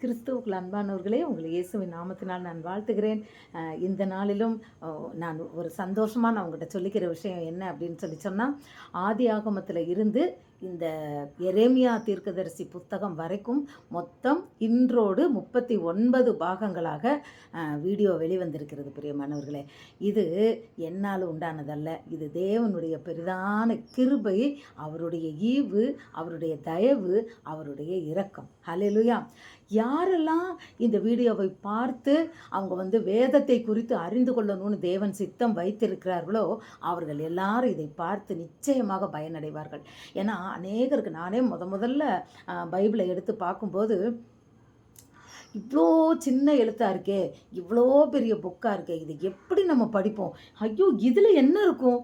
கிறிஸ்துவுக்குள் அன்பானவர்களே, உங்களை இயேசுவின் நாமத்தினால் நான் வாழ்த்துகிறேன். இந்த நாளிலும் நான் ஒரு சந்தோஷமா நான் உங்கள்கிட்ட சொல்லிக்கிற விஷயம் என்ன அப்படின்னு சொன்னா, ஆதியாகமத்தில் இருந்து இந்த எரேமியா தீர்க்கதரிசி புத்தகம் வரைக்கும் மொத்தம் இன்றோடு 39 பாகங்களாக வீடியோ வெளிவந்திருக்கிறது பிரியமானவர்களே. இது என்னால் உண்டானதல்ல, இது தேவனுடைய பெரிதான கிருபை, அவருடைய ஈவு, அவருடைய தயவு, அவருடைய இரக்கம். ஹல்லேலூயா. யாரெல்லாம் இந்த வீடியோவை பார்த்து அவங்க வேதத்தை குறித்து அறிந்து கொள்ளணும்னு தேவன் சித்தம் வைத்திருக்கிறார்களோ அவர்கள் எல்லாரும் இதை பார்த்து நிச்சயமாக பயனடைவார்கள். ஏன்னா அநேகருக்கு நானே முதல்ல பைபிளை எடுத்து பார்க்கும்போது இவ்வளோ சின்ன எழுத்தாக இருக்கே, இவ்வளோ பெரிய புக்காக இருக்கே, இது எப்படி நம்ம படிப்போம், ஐயோ இதில் என்ன இருக்கும்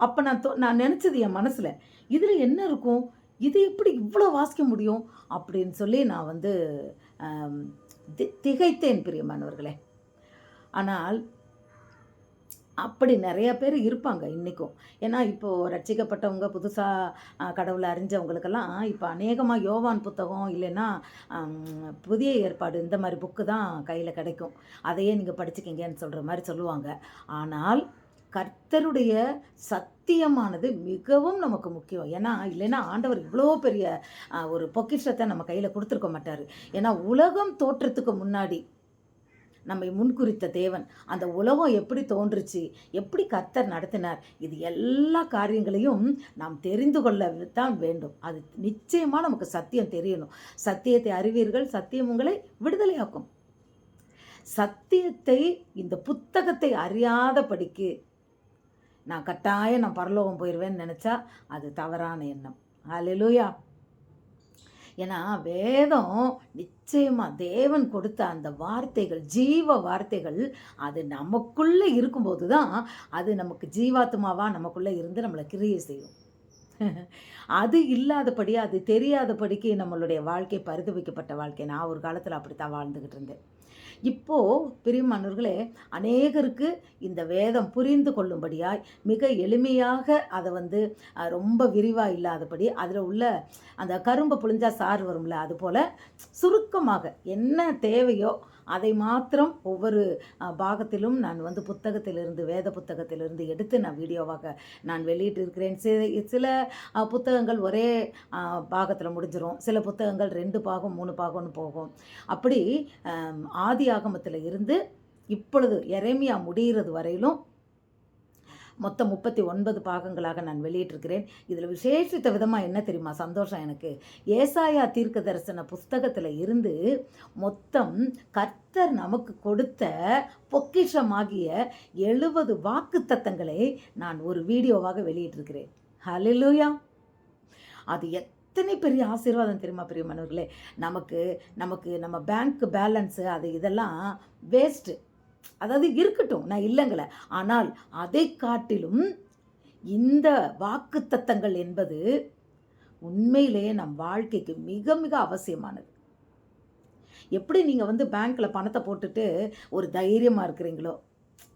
அப்போ நான் நினச்சது என் மனசில், இதில் என்ன இருக்கும், இது எப்படி இவ்வளோ வாசிக்க முடியும் அப்படின்னு சொல்லி நான் திகைத்தேன் பிரியமானவர்களே. ஆனால் அப்படி நிறைய பேர் இருப்பாங்க இன்றைக்கும். ஏன்னா இப்போது ரட்சிக்கப்பட்டவங்க, புதுசாக கடவுளை அறிஞ்சவங்களுக்கெல்லாம் இப்போ அநேகமாக யோவான் புத்தகம் இல்லைன்னா புதிய ஏற்பாடு இந்த மாதிரி புக்கு தான் கையில் கிடைக்கும். அதையே நீங்கள் படிச்சுக்கிங்கன்னு சொல்கிற மாதிரி சொல்லுவாங்க. ஆனால் கர்த்தருடைய சத்தியமானது மிகவும் நமக்கு முக்கியம். ஏன்னா இல்லைன்னா ஆண்டவர் இவ்வளோ பெரிய ஒரு பொக்கிஷத்தை நம்ம கையில் கொடுத்துருக்க மாட்டார். ஏன்னா உலகம் தோற்றத்துக்கு முன்னாடி நம்மை முன்குறித்த தேவன், அந்த உலகம் எப்படி தோன்றுச்சு, எப்படி கர்த்தர் நடத்தினார், இது எல்லா காரியங்களையும் நாம் தெரிந்து கொள்ள தான் வேண்டும். அது நிச்சயமாக நமக்கு சத்தியம் தெரியணும். சத்தியத்தை அறிவீர்கள், சத்தியம் உங்களை விடுதலையாக்கும். சத்தியத்தை, இந்த புத்தகத்தை அறியாதபடிக்கு நான் கட்டாயம் பரலோகம் போயிடுவேன்னு நினச்சா அது தவறான எண்ணம். ஹல்லேலூயா. ஏன்னா வேதம் நிச்சயமாக தேவன் கொடுத்த அந்த வார்த்தைகள், ஜீவ வார்த்தைகள், அது நமக்குள்ளே இருக்கும்போது தான் அது நமக்கு ஜீவாத்மாவாக நமக்குள்ளே இருந்து நம்மளை கிரியை செய்யும். அது இல்லாதபடி, அது தெரியாதபடிக்கு நம்மளுடைய வாழ்க்கை பரிதவிக்கப்பட்ட வாழ்க்கை. நான் ஒரு காலத்தில் அப்படித்தான் வாழ்ந்துக்கிட்டு இருந்தேன். இப்போது பிரியமானவர்களே, அநேகருக்கு இந்த வேதம் புரிந்து கொள்ளும்படியாய் மிக எளிமையாக அதை ரொம்ப விரிவாக இல்லாதபடி, அதில் உள்ள அந்த கரும்பு புழிஞ்சா சாறு வரும்ல, அதுபோல் சுருக்கமாக என்ன தேவையோ அதை மாத்திரம் ஒவ்வொரு பாகத்திலும் நான் புத்தகத்திலிருந்து, வேத புத்தகத்திலிருந்து எடுத்து நான் வீடியோவாக நான் வெளியிட்டிருக்கிறேன். சில புத்தகங்கள் ஒரே பாகத்தில் முடிஞ்சிடும், சில புத்தகங்கள் 2 பாகம் 3 பாகம்னு போகும். அப்படி ஆதி ஆகமத்தில் இருந்து இப்பொழுது எரேமியா முடிகிறது வரையிலும் மொத்தம் 39 பாகங்களாக நான் வெளியிட்டிருக்கிறேன். இதில் விசேஷித்த விதமாக என்ன தெரியுமா சந்தோஷம் எனக்கு, ஏசாயா தீர்க்க தரிசன புஸ்தகத்தில் இருந்து மொத்தம் கர்த்தர் நமக்கு கொடுத்த பொக்கிஷமாகிய 70 வாக்கு தத்தங்களை நான் ஒரு வீடியோவாக வெளியிட்டிருக்கிறேன். ஹல்லேலூயா. அது எத்தனை பெரிய ஆசீர்வாதம் தெரியுமா பிரியமானவர்களே. நமக்கு நம்ம பேங்க் பேலன்ஸு அது இதெல்லாம் வேஸ்ட்டு, அதாவது இருக்கட்டும், நான் இல்லைங்களே. ஆனால் அதை காட்டிலும் இந்த வாக்கு தத்தங்கள் என்பது உண்மையிலேயே நம் வாழ்க்கைக்கு மிக மிக அவசியமானது. எப்படி நீங்கள் பேங்க்கில் பணத்தை போட்டுட்டு ஒரு தைரியமாக இருக்கிறீங்களோ,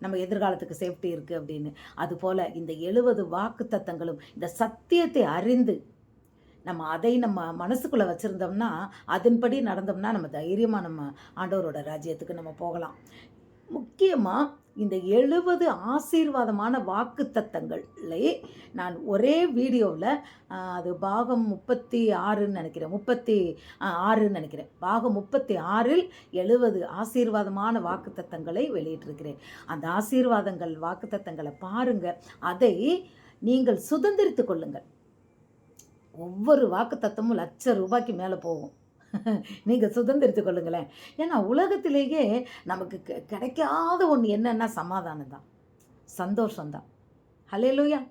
நம்ம எதிர்காலத்துக்கு சேஃப்டி இருக்குது அப்படின்னு, அதுபோல் இந்த 70 வாக்கு தத்தங்களும் இந்த சத்தியத்தை அறிந்து அதை நம்ம மனசுக்குள்ளே வச்சுருந்தோம்னா, அதன்படி நடந்தோம்னா நம்ம தைரியமாக நம்ம ஆண்டவரோட ராஜ்யத்துக்கு நம்ம போகலாம். முக்கியமாக இந்த 70 ஆசீர்வாதமான வாக்கு தத்தங்களை நான் ஒரே வீடியோவில், அது பாகம் 36ன்னு நினைக்கிறேன், 36ன்னு நினைக்கிறேன், பாகம் 36ல் 70 ஆசீர்வாதமான வாக்கு தத்தங்களை வெளியிட்டிருக்கிறேன். அந்த ஆசீர்வாதங்கள் வாக்கு தத்தங்களை பாருங்கள், அதை நீங்கள் சுதந்திரித்து கொள்ளுங்கள். ஒவ்வொரு வாக்கு தத்தமும் ₹1,00,000 மேலே போகும். நீங்கள் சுதந்திரித்து கொள்ளுங்களேன். ஏன்னா உலகத்திலேயே நமக்கு கிடைக்காத ஒன்று என்னன்னா சமாதானம் தான், சந்தோஷம்தான். ஹல்லேலூயா.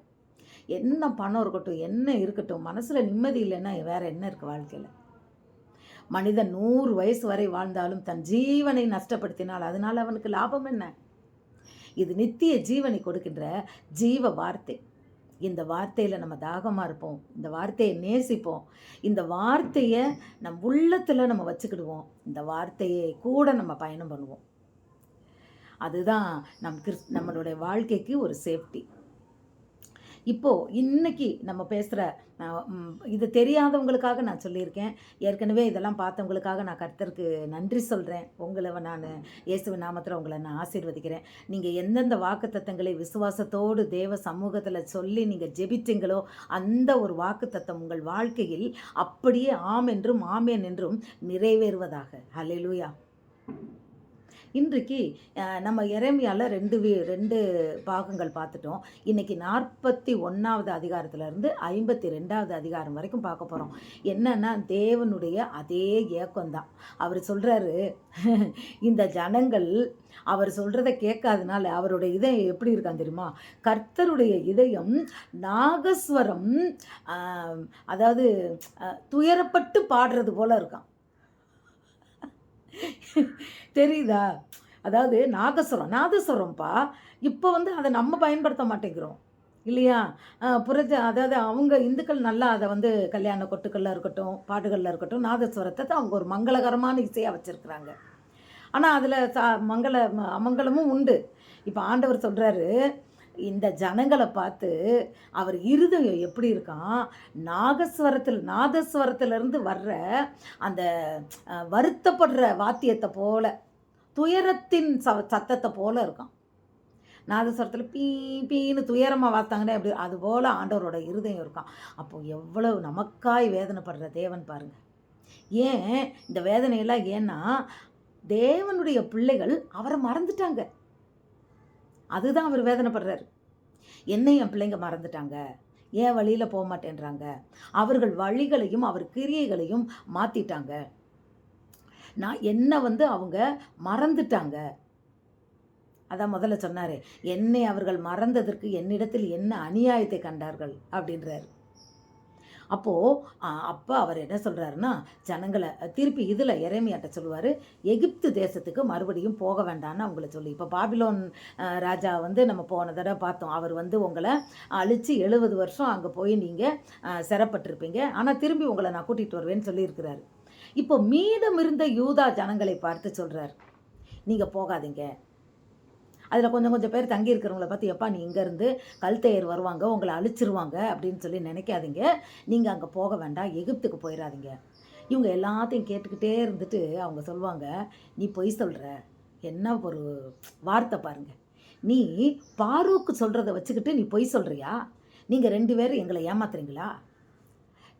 என்ன பணம் இருக்கட்டும், என்ன இருக்கட்டும், மனசில் நிம்மதி இல்லைன்னா வேறு என்ன இருக்குது வாழ்க்கையில்? மனிதன் 100 வயசு வரை வாழ்ந்தாலும் தன் ஜீவனை நஷ்டப்படுத்தினால் அதனால் அவனுக்கு லாபம் என்ன? இது நித்திய ஜீவனை கொடுக்கின்ற ஜீவ வார்த்தை. இந்த வார்த்தையில் நம்ம தாகமாக இருப்போம், இந்த வார்த்தையை நேசிப்போம், இந்த வார்த்தையை நம் உள்ளத்தில் நம்ம வச்சுக்கிடுவோம், இந்த வார்த்தையை கூட நம்ம பயணம் பண்ணுவோம். அதுதான் நம்மளுடைய வாழ்க்கைக்கு ஒரு சேஃப்டி. இப்போது இன்னைக்கு நம்ம பேசுகிற இது தெரியாதவங்களுக்காக நான் சொல்லியிருக்கேன். ஏற்கனவே இதெல்லாம் பார்த்தவங்களுக்காக நான் கர்த்தருக்கு நன்றி சொல்கிறேன். உங்களை நான் இயேசுவின் நாமத்தில் உங்களை நான் ஆசீர்வதிக்கிறேன். நீங்கள் எந்தெந்த வாக்குத்தத்தங்களை விசுவாசத்தோடு தேவ சமூகத்தில் சொல்லி நீங்கள் ஜெபித்தீங்களோ அந்த ஒரு வாக்குத்தத்தம் உங்கள் வாழ்க்கையில் அப்படியே ஆம் என்றும் ஆமேன் என்றும் நிறைவேறுவதாக. ஹல்லேலூயா. இன்றைக்கு நம்ம எரேமியாவில் ரெண்டு பாகங்கள் பார்த்துட்டோம். இன்றைக்கி 41வது அதிகாரத்திலேருந்து 52வது அதிகாரம் வரைக்கும் பார்க்க போகிறோம். என்னன்னா தேவனுடைய அதே ஏக்கம்தான். அவர் சொல்கிறாரு, இந்த ஜனங்கள் அவர் சொல்கிறத கேட்காதனால அவருடைய இதயம் எப்படி இருக்கான் தெரியுமா? கர்த்தருடைய இதயம் நாகஸ்வரம், அதாவது துயரப்பட்டு பாடுறது போல இருக்கான். தெரியுதா? அதாவது நாதஸ்வரம்ப்பா. இப்போ அதை நம்ம பயன்படுத்த மாட்டேங்கிறோம் இல்லையா? அதாவது அவங்க இந்துக்கள் நல்லா அதை கல்யாண கொட்டுக்களில் இருக்கட்டும், பாட்டுகளில் இருக்கட்டும், நாதஸ்வரத்தை தான் அவங்க ஒரு மங்களகரமான இசையாக வச்சுருக்குறாங்க. ஆனால் அதில் அமங்கலமும் உண்டு. இப்போ ஆண்டவர் சொல்கிறாரு, இந்த ஜனங்களை பார்த்து அவர் இருதயம் எப்படி இருக்கான், நாதஸ்வரத்திலிருந்து வர்ற அந்த வருத்தப்படுற வாத்தியத்தை போல, துயரத்தின் சத்தத்தை போல இருக்கான். நாதஸ்வரத்தில் பீன்னு துயரமாக வாத்தாங்கன்னா எப்படி அதுபோல் ஆண்டவரோட இருதயம் இருக்கான். அப்போ எவ்வளவு நமக்காய் வேதனைப்படுற தேவன் பாருங்கள். ஏன் இந்த வேதனையெல்லாம்? ஏன்னா தேவனுடைய பிள்ளைகள் அவரை மறந்துட்டாங்க. அதுதான் அவர் வேதனைப்படுறாரு. என்னை என் பிள்ளைங்க மறந்துட்டாங்க, ஏன் வழியில் போக மாட்டேன்றாங்க, அவர்கள் வழிகளையும் அவர் கிரியைகளையும் மாற்றிட்டாங்க, நான் என்னை அவங்க மறந்துட்டாங்க. அதான் முதல்ல சொன்னார், என்னை அவர்கள் மறந்ததற்கு என்னிடத்தில் என்ன அநியாயத்தை கண்டார்கள் அப்படின்றார். அப்போ அவர் என்ன சொல்கிறாருன்னா, ஜனங்களை திருப்பி இதில் எரேமியாட்ட சொல்லுவார், எகிப்து தேசத்துக்கு மறுபடியும் போக வேண்டான்னு அவங்கள சொல்லி. இப்போ பாபிலோன் ராஜா நம்ம போன தடவை பார்த்தோம். அவர் உங்களை அழித்து 70 வருஷம் அங்கே போய் நீங்கள் சிறப்பட்டிருப்பீங்க, ஆனால் திரும்பி உங்களை நான் கூட்டிகிட்டு வருவேன்னு சொல்லியிருக்கிறாரு. இப்போ மீதம் இருந்த யூதா ஜனங்களை பார்த்து சொல்கிறார், நீங்கள் போகாதீங்க. அதில் கொஞ்சம் பேர் தங்கியிருக்கிறவங்கள பார்த்து, எப்பா நீ இங்கேருந்து கல்தையர் வருவாங்க, உங்களை அழிச்சிருவாங்க அப்படின்னு சொல்லி நினைக்காதீங்க, நீங்கள் அங்கே போக வேண்டாம், எகிப்துக்கு போயிடாதீங்க. இவங்க எல்லாத்தையும் கேட்டுக்கிட்டே இருந்துட்டு அவங்க சொல்லுவாங்க, நீ பொய் சொல்கிற. என்ன ஒரு வார்த்தை பாருங்க, நீ பாரூக்கு சொல்கிறத வச்சுக்கிட்டு நீ பொய் சொல்கிறியா? நீங்கள் 2 பேரும் எங்களை ஏமாத்துறீங்களா?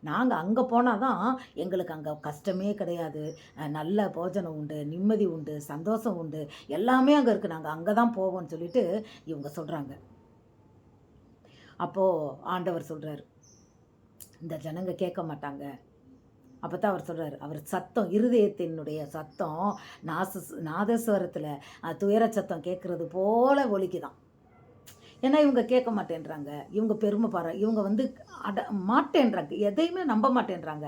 நாங்கள் அங்கே போனால் தான் எங்களுக்கு அங்கே கஷ்டமே கிடையாது, நல்ல போஜனம் உண்டு, நிம்மதி உண்டு, சந்தோஷம் உண்டு, எல்லாமே அங்கே இருக்குது, நாங்கள் அங்கே தான் போவோம்னு சொல்லிட்டு இவங்க சொல்கிறாங்க. அப்போது ஆண்டவர் சொல்கிறார், இந்த ஜனங்க கேட்க மாட்டாங்க. அப்போ தான் அவர் சொல்கிறார், அவர் சத்தம், இருதயத்தினுடைய சத்தம் நாதஸ்வரத்தில் துயர சத்தம் கேட்குறது போல ஒலிக்குதான். ஏன்னா இவங்க கேட்க மாட்டேன்றாங்க, இவங்க பெருமை பாரு, இவங்க மாட்டேன்றாங்க, எதையுமே நம்ப மாட்டேன்றாங்க.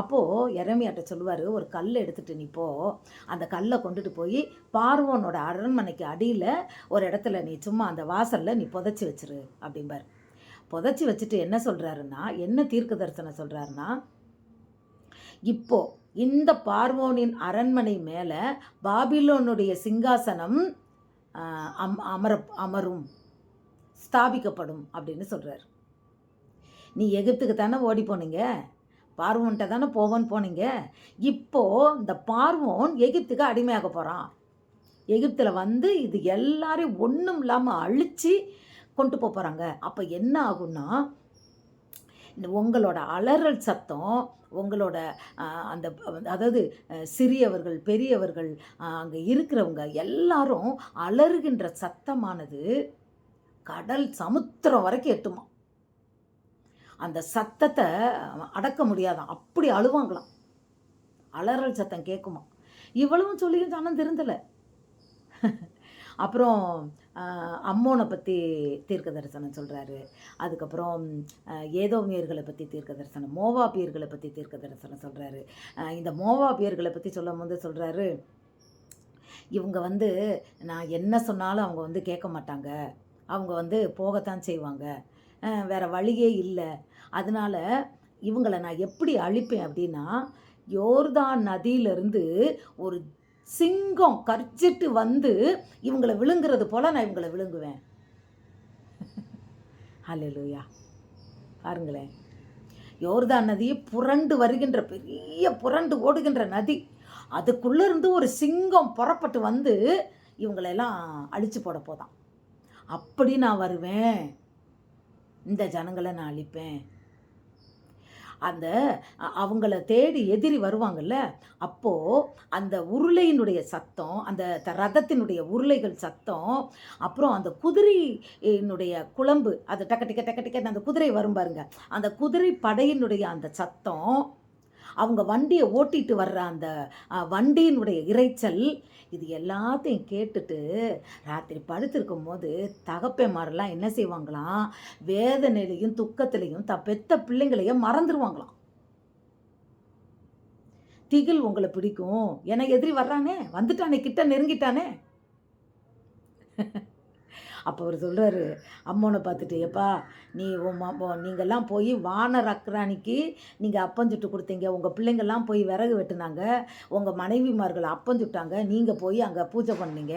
அப்போது எரேமியாட்ட சொல்லுவார், ஒரு கல்லை எடுத்துகிட்டு நீ போ, அந்த கல்லை கொண்டுட்டு போய் பார்வோனோட அரண்மனைக்கு அடியில் ஒரு இடத்துல நீ சும்மா அந்த வாசலில் நீ புதைச்சி வச்சிரு அப்படிம்பார். புதைச்சி வச்சுட்டு என்ன சொல்கிறாருன்னா, என்ன தீர்க்க தரிசனம் சொல்கிறாருன்னா, இப்போ இந்த பார்வோனின் அரண்மனை மேலே பாபிலோனுடைய சிங்காசனம் அமரும், ஸ்தாபிக்கப்படும் அப்படின்னு சொல்கிறார். நீ எகிப்துக்கு தானே ஓடி போனீங்க, பார்வோன்கிட்ட தானே போவோன்னு போனீங்க, இப்போது இந்த பார்வோன் எகிப்துக்கு அடிமையாக போகிறான். எகிப்தில் இது எல்லாரையும் ஒன்றும் இல்லாமல் அழித்து கொண்டு போகிறாங்க. அப்போ என்ன ஆகும்னா, உங்களோட அலறல் சத்தம், உங்களோட அந்த அதாவது சிறியவர்கள் பெரியவர்கள் அங்கே இருக்கிறவங்க எல்லாரும் அலறுகின்ற சத்தமானது கடல் சமுத்திரம் வரைக்கும் எட்டுமா. அந்த சத்தத்தை அடக்க முடியாதான், அப்படி அழுவாங்களாம், அலறல் சத்தம் கேட்குமா. இவ்வளவும் சொல்லியும் ஜனம் திருந்தலை. அப்புறம் அம்மோனை பற்றி தீர்க்க தரிசனம் சொல்கிறாரு. அதுக்கப்புறம் ஏதோமியர்களை பற்றி தீர்க்க தரிசனம், மோவாபியர்களை பற்றி தீர்க்க தரிசனம் சொல்கிறாரு. இந்த மோவாபியர்களை பற்றி சொல்லும் போது சொல்கிறாரு, இவங்க நான் என்ன சொன்னாலும் அவங்க கேட்க மாட்டாங்க, அவங்க போகத்தான் செய்வாங்க, வேறு வழியே இல்லை, அதனால் இவங்களை நான் எப்படி அழிப்பேன் அப்படின்னா, யோர்தான் நதியிலிருந்து ஒரு சிங்கம் கர்ச்சிட்டு இவங்களை விழுங்குறது போல் நான் இவங்களை விழுங்குவேன். ஹல்லேலூயா. பாருங்களேன், யோர்தான் நதியை புரண்டு வருகின்ற பெரிய புரண்டு ஓடுகின்ற நதி, அதுக்குள்ளே இருந்து ஒரு சிங்கம் புறப்பட்டு வந்து இவங்களெல்லாம் அழிச்சு போட போதான். அப்படி நான் வருவேன், இந்த ஜனங்களை நான் அழிப்பேன். அந்த அவங்கள தேடி எதிரி வருவாங்கல்ல, அப்போது அந்த உருளையினுடைய சத்தம், அந்த ரதத்தினுடைய உருளைகள் சத்தம், அப்புறம் அந்த குதிரையினுடைய குளம்பு, அது டக்க டிக்க டக்க டிக்க அந்த குதிரை வரும் பாருங்க, அந்த குதிரை படையினுடைய அந்த சத்தம், அவங்க வண்டியை ஓட்டிட்டு வர்ற அந்த வண்டியினுடைய இரைச்சல், இது எல்லாத்தையும் கேட்டுட்டு ராத்திரி படுத்திருக்கும் போது தகப்பேமாரெல்லாம் என்ன செய்வாங்களாம், வேதனையிலையும் துக்கத்திலையும் பெத்த பிள்ளைங்களையும் மறந்துடுவாங்களாம். திகில் உங்களை பிடிக்கும், ஏன்னா எதிரி வர்றானே, வந்துட்டானே, கிட்ட நெருங்கிட்டானே. அப்போ அவர் சொல்கிறாரு அம்மோனை பார்த்துட்டு, எப்பா நீ நீங்கள்லாம் போய் வானர் அக்ரானிக்கு நீங்கள் அப்பஞ்சுட்டு கொடுத்தீங்க, உங்கள் பிள்ளைங்கள்லாம் போய் விறகு வெட்டுனாங்க, உங்கள் மனைவிமார்கள் அப்பஞ்சுட்டாங்க, நீங்கள் போய் அங்கே பூஜை பண்ணீங்க,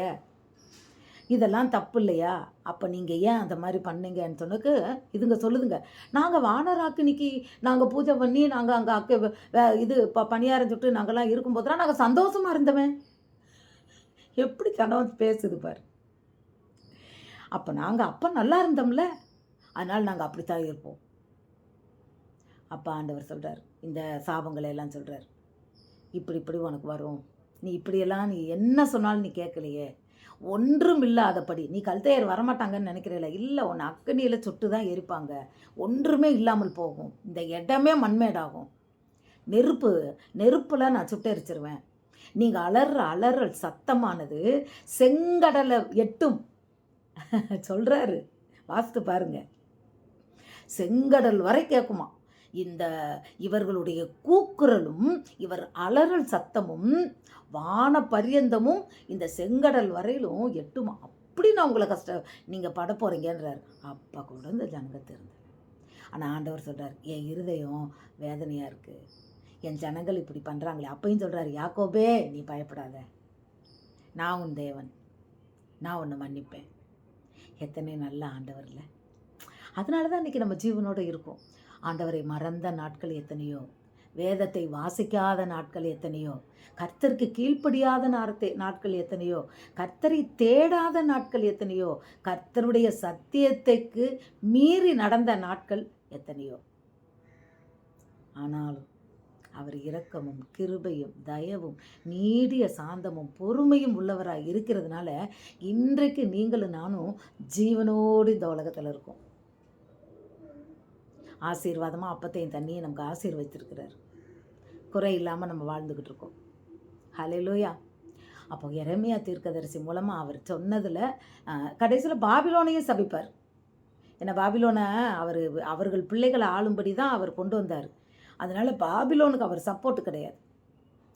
இதெல்லாம் தப்பு இல்லையா? அப்போ நீங்கள் ஏன் அந்த மாதிரி பண்ணீங்கன்னு சொன்னதுக்கு இதுங்க சொல்லுதுங்க, நாங்கள் வானர் அக்னிக்கு நாங்கள் பூஜை பண்ணி நாங்கள் அங்கே இது பணியாரம் சுட்டு நாங்கள்லாம் இருக்கும்போதெல்லாம் நாங்கள் சந்தோஷமாக இருந்தவன். எப்படி கணவன் பேசுது பாரு. அப்போ நாங்கள் அப்போ நல்லா இருந்தோம்ல, அதனால் நாங்கள் அப்படித்தான் இருப்போம். அப்போ ஆண்டவர் சொல்கிறார், இந்த சாபங்களை எல்லாம் சொல்கிறார், இப்படி இப்படி உனக்கு வரும், நீ இப்படியெல்லாம் நீ என்ன சொன்னாலும் நீ கேட்கலையே, ஒன்றும் இல்லாதபடி நீ கல்தையர் வரமாட்டாங்கன்னு நினைக்கிறீல, இல்லை, உன்னை அக்கனியில் சுட்டு தான் எரிப்பாங்க, ஒன்றுமே இல்லாமல் போகும், இந்த இடமே மண்மேடாகும், நெருப்பில் நான் சுட்டெரிச்சிருவேன், நீங்கள் அலறல் சத்தமானது செங்கடலை எட்டும் சொல்கிறாரு. வாசித்து பாருங்க, செங்கடல் வரை கேட்குமா இந்த இவர்களுடைய கூக்குரலும் இவர் அலறல் சத்தமும் வான பரியந்தமும் இந்த செங்கடல் வரையிலும் எட்டுமா. அப்படி நான் உங்களை நீங்கள் பட போகிறீங்கன்றார். அப்போ கூட இந்த ஜனங்க திறந்து. ஆனால் ஆண்டவர் சொல்கிறார், என் இருதயம் வேதனையாக இருக்குது, என் ஜனங்கள் இப்படி பண்ணுறாங்களே. அப்பையும் சொல்கிறார், யாக்கோபே நீ பயப்படாத, நான் உன் தேவன், நான் உன்னை மன்னிப்பேன். எத்தனை நல்ல ஆண்டவர் இல்லை? அதனால தான் இன்றைக்கி நம்ம ஜீவனோடு இருக்கோம். ஆண்டவரை மறந்த நாட்கள் எத்தனையோ, வேதத்தை வாசிக்காத நாட்கள் எத்தனையோ, கர்த்தருக்கு கீழ்ப்படியாத நாட்கள் எத்தனையோ, கர்த்தரை தேடாத நாட்கள் எத்தனையோ, கர்த்தருடைய சத்தியத்தைக்கு மீறி நடந்த நாட்கள் எத்தனையோ. ஆனாலும் அவர் இரக்கமும் கிருபையும் தயவும் நீடிய சாந்தமும் பொறுமையும் உள்ளவராக இருக்கிறதுனால இன்றைக்கு நீங்களும் நானும் ஜீவனோடு இந்த உலகத்தில் இருக்கோம். ஆசீர்வாதமாக அப்பத்தையும் தண்ணியை நமக்கு ஆசீர்வதித்திருக்கிறார், குறை இல்லாமல் நம்ம வாழ்ந்துக்கிட்டு இருக்கோம். ஹல்லேலூயா. அப்போ எரேமியா தீர்க்கதரிசி மூலமாக அவர் சொன்னதில் கடைசியில் பாபிலோனையும் சபிப்பார். ஏன்னா பாபிலோனை அவர்கள் பிள்ளைகளை ஆளும்படி தான் அவர் கொண்டு வந்தார். அதனால் பாபிலோனுக்கு அவர் சப்போர்ட்டு கிடையாது.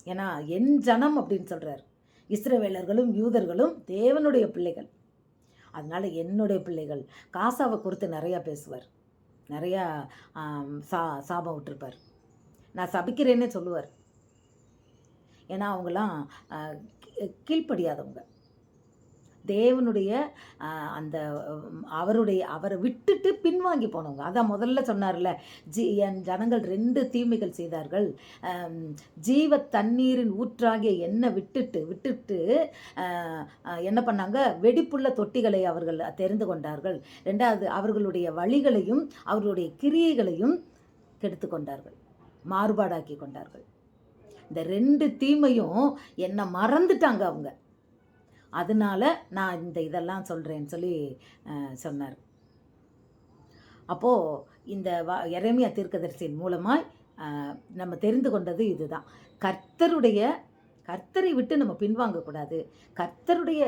ஏன்னா என் ஜனம் அப்படின்னு சொல்கிறார். இஸ்ரவேலர்களும் யூதர்களும் தேவனுடைய பிள்ளைகள். அதனால் என்னுடைய பிள்ளைகள் காசாவை குறித்து நிறையா பேசுவார், நிறையா சாபம் விட்டுருப்பார், நான் சபிக்கிறேன்னே சொல்லுவார். ஏன்னா அவங்களாம் கீழ்ப்படியாதவங்க, தேவனுடைய அந்த அவரை விட்டுட்டு பின்வாங்கி போனவங்க. அதான் முதல்ல சொன்னார்ல, என் ஜனங்கள் 2 தீமைகள் செய்தார்கள். ஜீவ தண்ணீரின் ஊற்றாகிய எண்ணெய் விட்டுட்டு என்ன பண்ணாங்க, வெடிப்புள்ள தொட்டிகளை அவர்கள் தெரிந்து கொண்டார்கள். 2வது அவர்களுடைய வழிகளையும் அவர்களுடைய கிரியைகளையும் கெடுத்து கொண்டார்கள், மாறுபாடாக்கி கொண்டார்கள். இந்த 2 தீமையும் என்ன மறந்துட்டாங்க அவங்க. அதனால் நான் இதெல்லாம் சொல்கிறேன்னு சொல்லி சொன்னார். அப்போது இந்த எரேமியா தீர்க்கதரிசியின் மூலமாக நம்ம தெரிந்து கொண்டது இதுதான். கர்த்தரை விட்டு நம்ம பின்வாங்கக்கூடாது. கர்த்தருடைய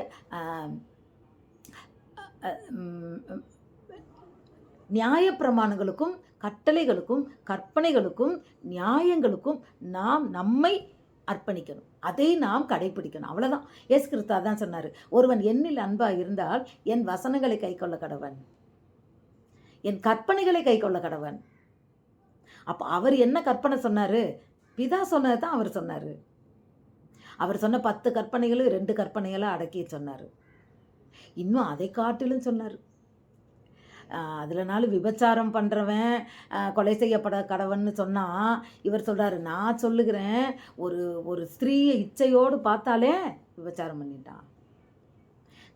நியாயப்பிரமாணங்களுக்கும் கட்டளைகளுக்கும் கற்பனைகளுக்கும் நியாயங்களுக்கும் நம்மை அர்ப்பணிக்கணும், அதை நாம் கடைப்பிடிக்கணும். அவ்வளோதான். இயேசு கிறிஸ்து தான் சொன்னார், ஒருவன் என்னில் அன்பாக இருந்தால் என் வசனங்களை கை கொள்ள கடவன், என் கற்பனைகளை கை கொள்ள கடவன். அப்போ அவர் என்ன கற்பனை சொன்னார்? பிதா சொன்னது தான் அவர் சொன்னார். அவர் சொன்ன 10 கற்பனைகளும் 2 கற்பனைகளை அடக்கி சொன்னார். இன்னும் அதை காட்டிலும் சொன்னார். அதில்னாலும் விபச்சாரம் பண்ணுறவன் கொலை செய்யப்பட கடவன்னு சொன்னால், இவர் சொல்கிறாரு, நான் சொல்லுகிறேன், ஒரு ஒரு ஸ்திரீயை இச்சையோடு பார்த்தாலே விபச்சாரம் பண்ணிட்டான்.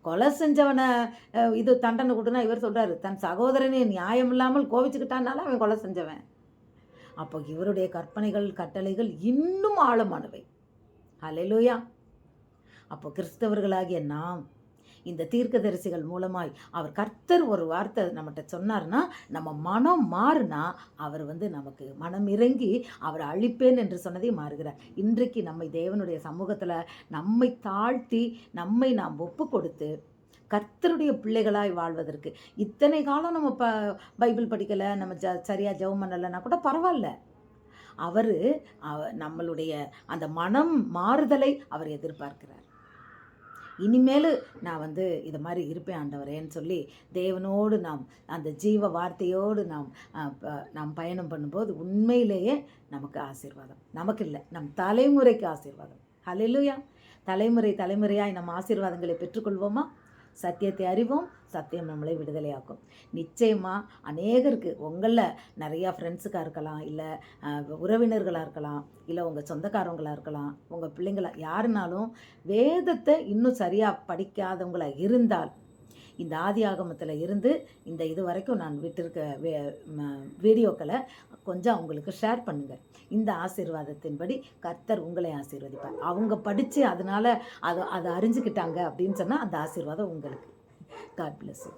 கொலை செஞ்சவனை இது தண்டனை கொடுனா, இவர் சொல்கிறாரு, தன் சகோதரனை நியாயம் இல்லாமல் கோவிச்சுக்கிட்டானால அவன் கொலை செஞ்சவன். அப்போ இவருடைய கற்பனைகள் கட்டளைகள் இன்னும் ஆழமானவை. ஹல்லேலூயா. அப்போ கிறிஸ்தவர்களாகிய நாம் இந்த தீர்க்கதரிசிகள் மூலமாய் அவர் கர்த்தர் ஒரு வார்த்தை நம்மகிட்ட சொன்னார்னா, நம்ம மனம் மாறுனா அவர் நமக்கு மனம் இறங்கி அவர் அழிப்பேன் என்று சொன்னதை மாறுகிறார். இன்றைக்கு நம்மை தேவனுடைய சமூகத்தில் நம்மை தாழ்த்தி நம்மை நாம் ஒப்பு கொடுத்து கர்த்தருடைய பிள்ளைகளாய் வாழ்வதற்கு, இத்தனை காலம் நம்ம பைபிள் படிக்கலை, நம்ம சரியாக ஜெபம் பண்ணலைன்னா கூட பரவாயில்ல. அவர் நம்மளுடைய அந்த மனம் மாறுதலை அவர் எதிர்பார்க்கிறார். இனிமேல் நான் இது மாதிரி இருப்பேன் ஆண்டவரேன்னு சொல்லி தேவனோடு நாம் அந்த ஜீவ வார்த்தையோடு நாம் பயணம் பண்ணும்போது உண்மையிலேயே நமக்கு ஆசீர்வாதம். நமக்கு இல்லை, நம் தலைமுறைக்கு ஆசீர்வாதம். ஹல்லேலூயா. தலைமுறையாய் நம்ம ஆசீர்வாதங்களை பெற்றுக்கொள்வோமா? சத்தியத்தை அறிவோம், சத்தியம் நம்மளை விடுதலையாக்கும். நிச்சயமாக அநேகருக்கு, உங்களில் நிறையா ஃப்ரெண்ட்ஸுக்காக இருக்கலாம், இல்லை உறவினர்களாக இருக்கலாம், இல்லை உங்கள் சொந்தக்காரவங்களாக இருக்கலாம், உங்கள் பிள்ளைங்களாக யாருனாலும் வேதத்தை இன்னும் சரியாக படிக்காதவங்களாக இருந்தால் இந்த ஆதி ஆகமத்தில் இருந்து இந்த இது வரைக்கும் நான் விட்டிருக்க வீடியோக்களை கொஞ்சம் அவங்களுக்கு ஷேர் பண்ணுங்கள். இந்த ஆசீர்வாதத்தின்படி கர்த்தர் உங்களை ஆசீர்வதிப்பார். அவங்க படித்து அதனால் அதை அறிஞ்சிக்கிட்டாங்க அப்படின்னு சொன்னால் அந்த ஆசீர்வாதம் உங்களுக்கு. God bless you.